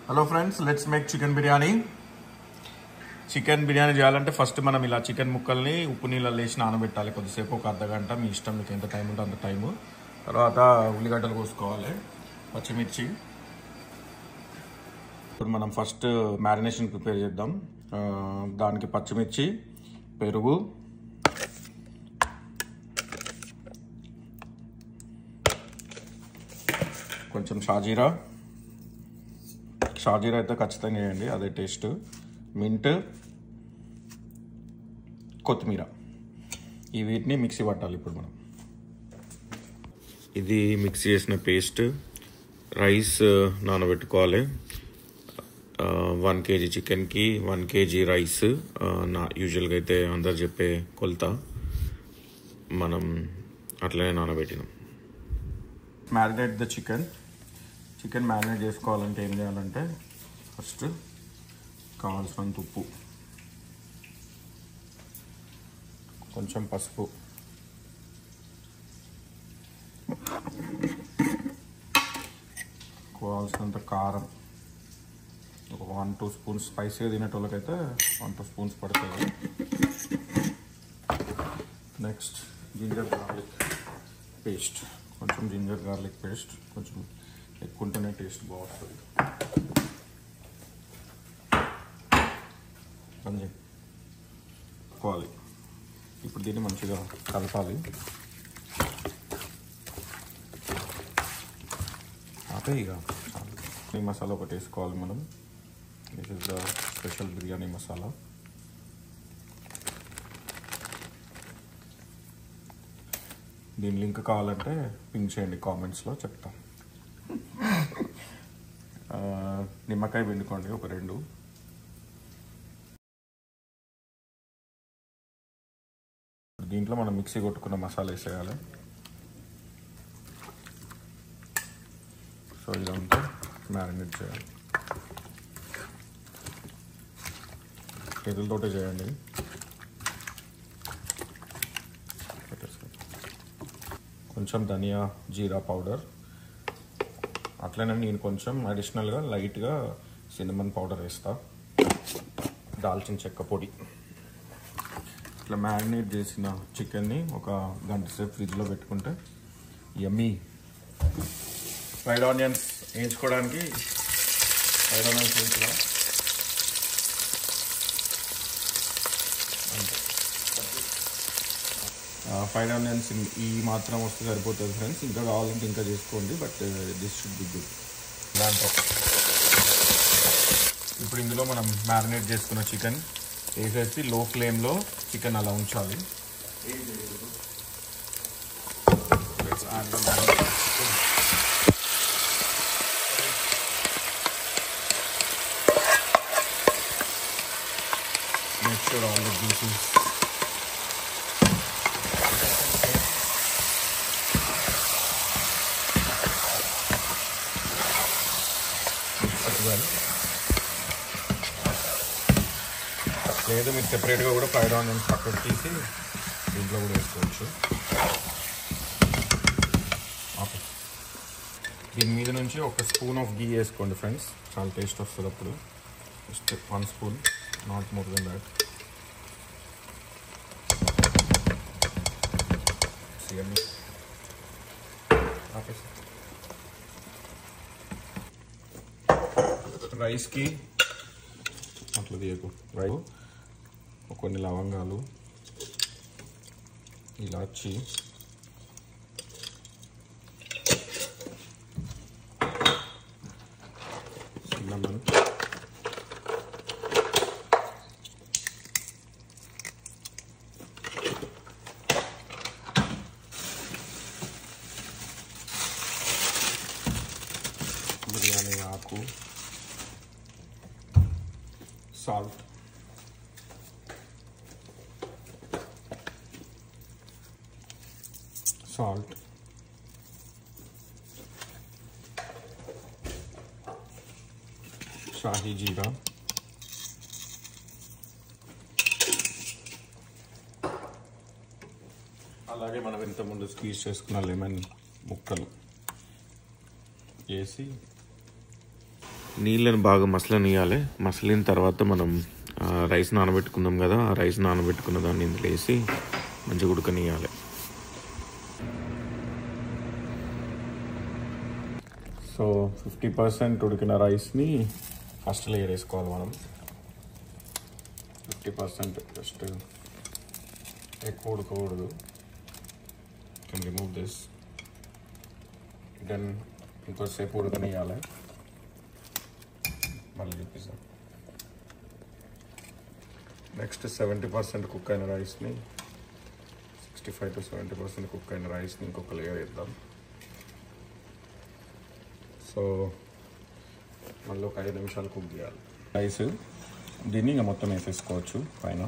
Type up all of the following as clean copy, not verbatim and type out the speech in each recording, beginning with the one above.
Hello friends, let's make chicken biryani. Chicken biryani చేయాలంటే first మనం ఇలా చికెన్ ముక్కల్ని ఉప్పు నీళ్ళలో వేసి నానబెట్టాలి కొద్దిసేపు, ఒక అర్ధగంట. మీ ఇష్టం, మీకు ఎంత టైం ఉంటే అంత టైము. తర్వాత ఉల్లిగడ్డలు కోసుకోవాలి, పచ్చిమిర్చి. ఇప్పుడు మనం ఫస్ట్ మ్యారినేషన్ ప్రిపేర్ చేద్దాం. దానికి పచ్చిమిర్చి, పెరుగు, కొంచెం షాజీరా అయితే ఖచ్చితంగా వేయండి, అదే టేస్ట్. మింట్, కొత్తిమీర, ఈ వీటిని మిక్సీ పట్టాలి. ఇప్పుడు మనం ఇది మిక్సీ చేసిన పేస్ట్. రైస్ నానబెట్టుకోవాలి. 1 kg చికెన్కి 1 kg రైస్. యూజువల్గా అయితే అందరు చెప్పే కొలత, మనం అట్లనే నానబెట్టినాం. మ్యారినేట్ ద చికెన్ మ్యారినేట్ చేసుకోవాలంటే ఏం చేయాలంటే, ఫస్ట్ కావాల్సినంత ఉప్పు, కొంచెం పసుపు, కావాల్సినంత కారం, ఒక 1-2 స్పూన్స్. స్పైసీగా తినేటోళ్ళకైతే 1-2 స్పూన్స్ పడుతుంది. నెక్స్ట్ జింజర్ గార్లిక్ పేస్ట్, కొంచెం జింజర్ గార్లిక్ పేస్ట్, కొంచెం ఎక్కువ ఉంటేనే టేస్ట్ బాగుంటుంది. కలుపుకోవాలి. ఇప్పుడు దీన్ని మంచిగా కలపాలి. అదే ఇక ఈ మసాలా ఒకటి వేసుకోవాలి మనం. This is the special biryani masala. దీని లింక్ కావాలంటే పింక్ చేయండి, కామెంట్స్లో చెప్తాం. నిమ్మకాయ పిండుకోండి, ఒక 2. దీంట్లో మనం మిక్సీ కొట్టుకున్న మసాలా వేసేయాలి. సో ఇదంతా మ్యారినేట్ చేయాలి. చేతులతోటే చేయండి. కొంచెం ధనియా జీరా పౌడర్, అట్లనే నేను కొంచెం అడిషనల్గా లైట్గా సిన్నమన్ పౌడర్ వేస్తా, దాల్చిన చెక్క పొడి. ఇట్లా మ్యారినేట్ చేసిన చికెన్ని ఒక గంట సేపు ఫ్రిడ్జ్లో పెట్టుకుంటే యమ్మీ. ఫ్రైడ్ ఆనియన్స్ వేయించుకోవడానికి ఫ్రైడ్ ఆనియన్స్ వేయించగా ఫ్రైడ్ ఆనియన్స్ ఈ మాత్రం వస్తే సరిపోతుంది ఫ్రెండ్స్. ఇంకా కావాలంటే ఇంకా చేసుకోండి, but this should be good. దాంట్లో ఇప్పుడు ఇందులో మనం మ్యారినేట్ చేసుకున్న చికెన్ వేసేసి లో ఫ్లేమ్లో చికెన్ అలా ఉంచాలి. Make sure all the juices లేదు, మీరు సెపరేట్గా కూడా ఫ్రైడ్ ఆనియన్స్ పక్కకు తీసి దీంట్లో కూడా వేసుకోవచ్చు. ఓకే, దీని మీద నుంచి ఒక స్పూన్ ఆఫ్ గీ వేసుకోండి ఫ్రెండ్స్, చాలా టేస్ట్ వస్తుంది అప్పుడు. Just 1 spoon, not more than that. Okay sir. రైస్కి అట్లా తీయకు. కొన్ని లవంగాలు, ఇలాచి, సిన్నమన్, బిర్యానీ ఆకు, సాల్ట్, షాహీ జీరా, అలాగే మనం ఇంతకుముందు స్క్వీజ్ చేసుకున్న లెమన్ ముక్కలు వేసి నీళ్ళని బాగా మసలనియాలి. మసలిన తర్వాత మనం రైస్ నానబెట్టుకుందాం కదా, ఆ రైస్ నానబెట్టుకున్న దాన్ని ఇందులో వేసి మంచిగా ఉడకనియాలి. సో 50% ఉడికిన రైస్ని ఫస్ట్ లేయర్ వేసుకోవాలి మనం. 50% జస్ట్ ఎక్కువ ఉడకకూడదు. Can remove this. దెన్ ఇంకోసేపు ఉడకనియాలి. మళ్ళీ చూపిస్తాం. నెక్స్ట్ 70% కుక్ అయిన రైస్ని, 65 to 70% కుక్ అయిన రైస్ని ఇంకొక లేయర్ వేద్దాం. సో మళ్ళీ ఒక 5 నిమిషాలు కుక్ చేయాలి రైస్. దీన్ని ఇంకా మొత్తం వేసేసుకోవచ్చు పైన.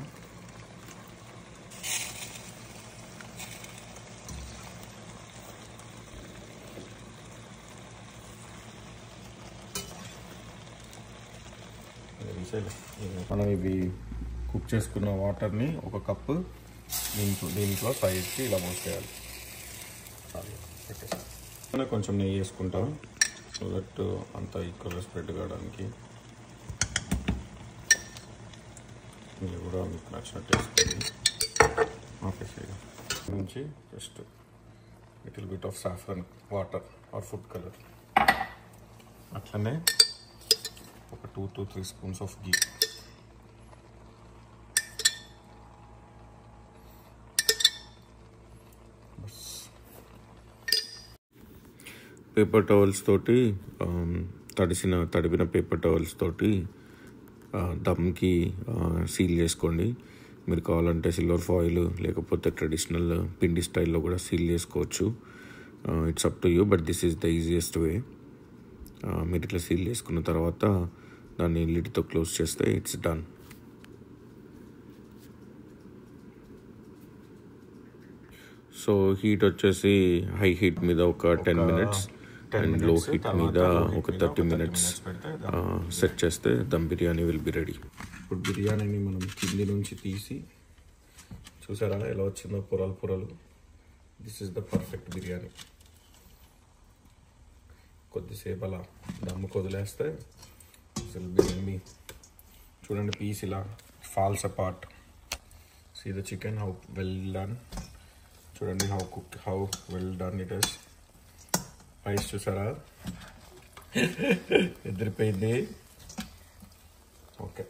మనం ఇవి కుక్ చేసుకున్న వాటర్ని ఒక కప్పు దీంట్లో సైడ్కి ఇలా పోసేయాలి. కొంచెం నెయ్యి వేసుకుంటాం సో దట్ అంతా ఈక్వల్గా స్ప్రెడ్ కావడానికి. మీరు కూడా మీకు నచ్చినట్టు వేసుకోండి. ఓకే సరే. నుంచి just little bit of saffron water or food colour, అట్లనే ఒక 2 to 3 spoons of ghee. Paper towels తోటి తడిపిన పేపర్ టవల్స్ తోటి దమ్కి సీల్ చేసుకోండి. మీరు కావాలంటే సిల్వర్ ఫాయిల్ లేకపోతే ట్రెడిషనల్ పిండి స్టైల్లో కూడా సీల్ చేసుకోవచ్చు. It's up to you, but this is the easiest way. మీరు ఇట్లా సీల్ చేసుకున్న తర్వాత దాన్ని లిడ్తో క్లోజ్ చేస్తే ఇట్స్ డన్. సో హీట్ వచ్చేసి హై హీట్ మీద ఒక 10 minutes అండ్ లో హీట్ మీద ఒక 30 minutes సెట్ చేస్తే dum biryani will be ready. ఇప్పుడు బిర్యానీని మనం కింది నుంచి తీసి చూసారా ఎలా వచ్చిందో పొరలు పొరలు. This is the perfect biryani. కొద్దిసేపు అలా దమ్ముకు వదిలేస్తే అసలు బిర్యానీ చూడండి, పీస్ ఇలా falls apart. See the chicken how well done. చూడండి how well done it is. Rice చూసారా ఎదిరిపోయింది. ఓకే.